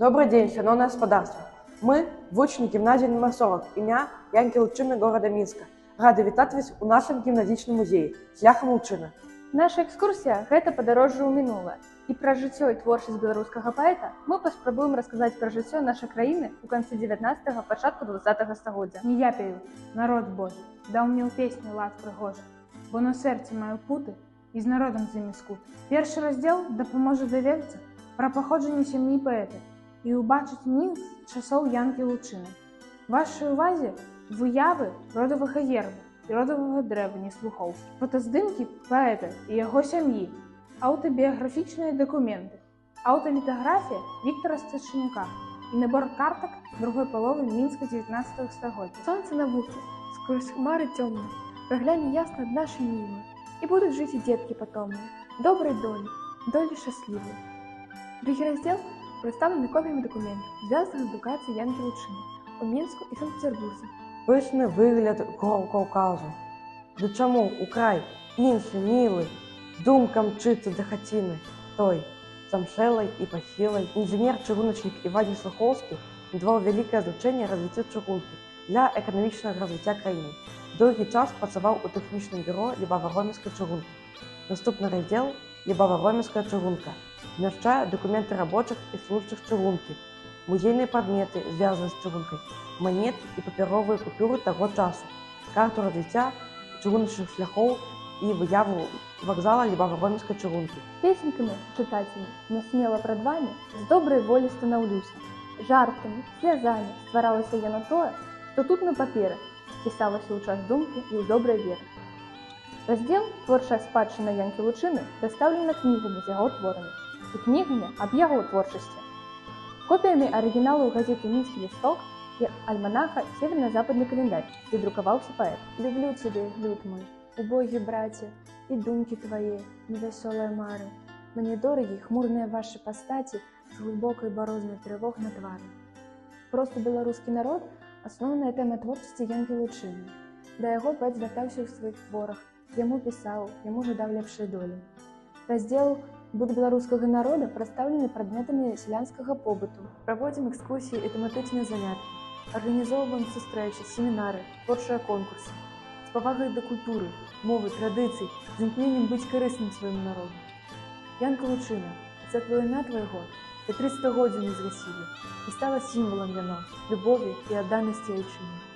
Добрый день, шановне господарство. Ми вучні гімназії номер 40, ім'я Янки Лучини города Мінска. Рады вітати вас у нашому гімназічному музеї «Шляхом Лучини». Наша экскурсия – гэта падарожжа ў мінулае. І пра жыццё і творчасць беларускага паэта мы паспрабуем расказаць пра жыццё нашай краіны ў канцы 19-го, пачатку 20-го стагоддзя. Не я пею, народ Божий, даў мне ў песню лад прыгожы, бо на сэрцы маю путы і з народам з імі скут. Першы раздзел дапаможа даведацца пра паходжанне сям'і паэта і ўбачыць Мінск часоў Янкі Лучыны. Вашай увазе выявы родавага герба і родавага дрэва Неслухоўскі, фотаздымкі паэта і яго сям'і, аўтабіяграфічныя дакументы, аўталітаграфія Віктара Стачанюка і набор картак другой паловы Мінска 19 стагоддзя. Сонце на вухе, скрозь хмары цёмныя, прагляне ясна ад нашай нівы, і будуць жыць і дзеткі патомныя, добрай долі шчаслівай. Другі раздзел прадстаўлены копіямі дакументаў, звязаных з адукацыяй Янкі Лучыны у Мінску і Санкт-Петербурзе. Пышны выгляд гор Каўказу. Ды чаму ў край іншы, мілы, думка мчыцца да хаціны той, замшэлай і пахілай. Інжынер-чыгуначнік Іван Неслухоўскі надаваў вялікае значэнне развіццю чыгункі для эканамічнага развіцця краіны. Доўгі час працаваў у тэхнічным бюро Лібава-Гомельскай чыгункі. Наступны раздзел Лібава-Гомельская чыгунка змяшчае дакументы рабочых і службых чыгункі, музейныя прадметы, звязаныя з чыгункай, манеты і папяровыя купюры таго часу, карту развіцця чыгуначных шляхоў і выяву вакзала Лібава-Гомельскай чыгункі. Песенкамі чытацельні нясмела прад вамі з добрай волі станаўлюся. Жарткамі, слязамі стваралася яно тое, што тут на паперы пісалася ў час думкі і ў добрай веры. Раздзел «Творчая спадчына Янкі Лучыны» прадстаўлена кнігамі з яго творамі і кнігамі аб яго творчасці. Копіямі арыгіналаў газеты «Мінскі лісток» і альманаха «Северна-западны календарь», дзе друкаваўся паэт. Люблю цябе, люд мой, убогі браце, і думкі твае, невясёлыя мары. Мне дорогі хмурныя вашы пастаці з глыбокай барознай трывог на твары. Просты беларускі народ – асноўная тэма творчасці Янкі Лучыны. Да яго паэт звяртаўся ў сваіх творах, яму пісаў, яму жадаў лепшай долі. Раздзел «Буд беларускага народа» прадстаўлены прадметамі сялянскага побыту. Праводзім экскурсіі і тэматычныя заняткі, арганізоўваем сустрэчы, семінары, творчыя конкурсы з павагай да культуры, мовы, традыцый, з імкненнем быць карысным свайму народу. Янка Лучына, светлае імя твайго, да 300 годзін не згасілі, і стала сімвалам яно любові і адданасці айчыне.